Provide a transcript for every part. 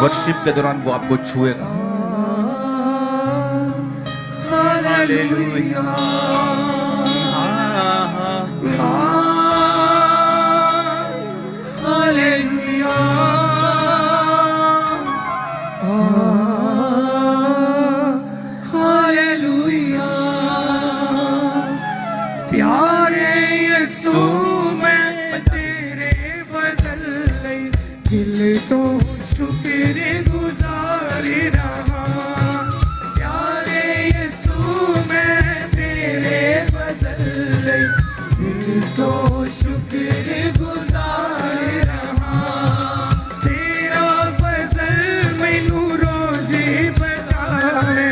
Worship के दौरान वो आपको छुएगा। Hallelujah, hallelujah, hallelujah. प्यारे यीशु मैं तेरे फजल दिल तो शुक्र गुजार रहा। प्यारे यीशु मैं तेरे फजल दिल तो शुक्र गुजार रहा। तेरा फजल मैनू रोज़ी बचावे,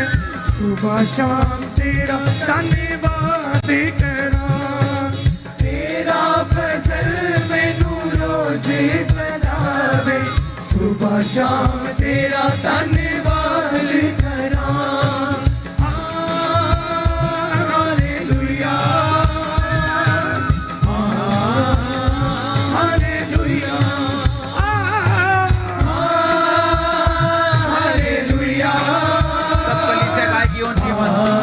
सुबह शाम तेरा धन्यवाद करा। तेरा फजल मैनू रोज़ी बचावे, सुबह शाम तेरा धन्यवाद करा। Hallelujah, hallelujah, hallelujah. सब कलीसिया गाएगी उनकी आवाज़।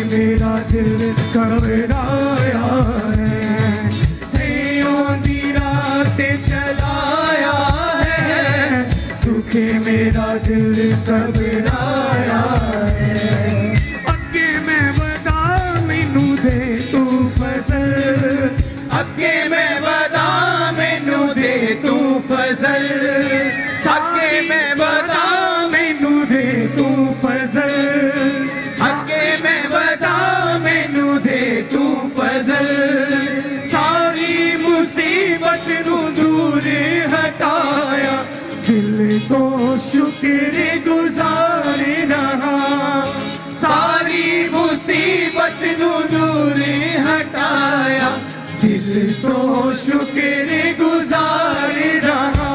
मेरा दिल घबराया है, सैयों दी रात चलाया है। दुखे मेरा दिल घबराया है। अगे मैं बता मैनू दे तू फजल, अगे मैं बता मैनू दे तू फजल। अगे मैं बता मैनू दे तू फजल। तू फजल सारी मुसीबत नू दूर हटाया, दिल तो शुक्र गुजार रहा। सारी मुसीबत नू दूर हटाया, दिल तो शुक्र गुजार रहा।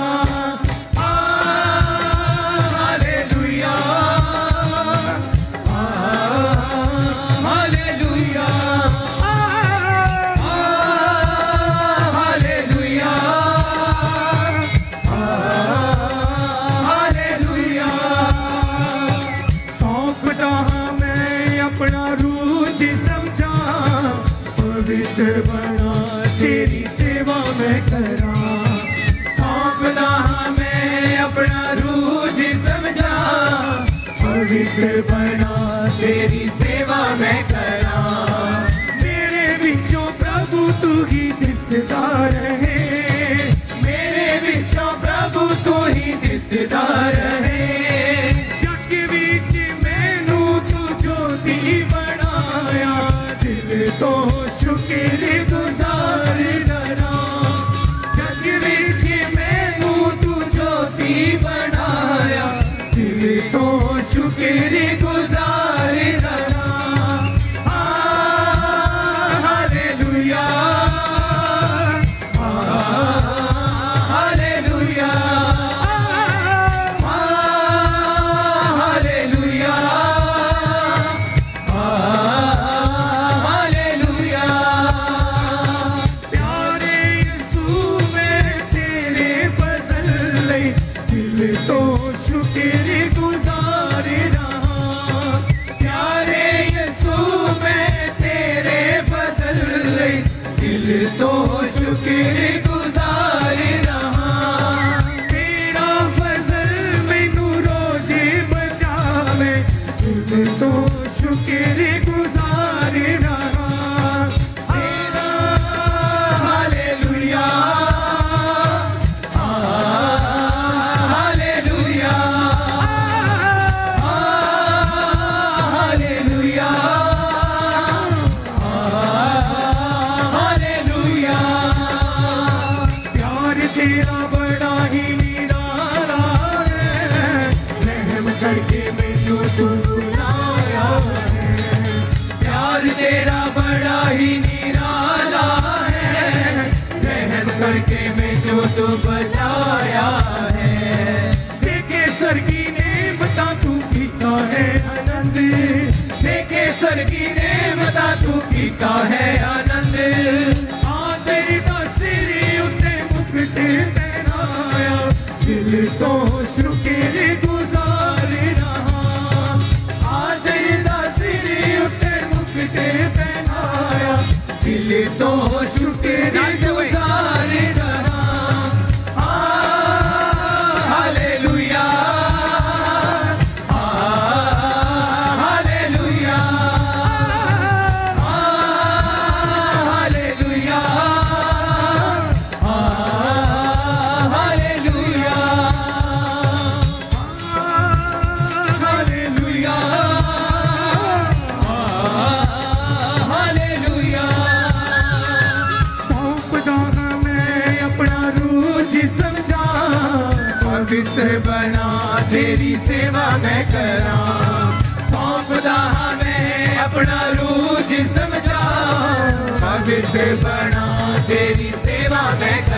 बना तेरी सेवा मैं करा। सौंपना मैं अपना रूह समझा, पवित्र बना तेरी सेवा मैं करा। मेरे बिचों प्रभु तू ही दिसदा रहे, मेरे बिचों प्रभु तू ही दिसदा रहे। जग विच मैनू तू ज्योति बनाया, दिल तो शुक्र गुजार रहा। जग विच मैनू तू ज्योति बनाया, दिल तो शुक्र गुजार रहा। Hallelujah, hallelujah, hallelujah, hallelujah. प्यारे यीशु मैं तेरे फजल दिल तो शुक्र गुजार रहा। प्यारे यीशु मैं तेरे फजल दिल तो शुक्र गुजार रहा। तेरा फजल मैनू रोज़ी बचावे, दिल तो शुक्र गुजार रहा। तेरा हालेलुया, हालेलुया, हालेलुया, हालेलुया। करके मैनू तू बचाया है। केसर की नेमता तू पीता है आनंद, केसर की नेमता तू पीता है आनंद। आदर दा सिर उत्ते मुकुट पहनाया, दिल तो शुक्र गुजार रहा। आदर दा सिर उत्ते मुकुट पहनाया, दिल तो शुक्र गुजार रहा। Hallelujah, hallelujah, hallelujah, hallelujah, hallelujah, hallelujah. सौंपदा मैं अपना रूह समझा, पवित्र बना तेरी सेवा मैं करा। सौंपदा मैं अपना रूह समझा, पवित्र बना तेरी सेवा मैं करा।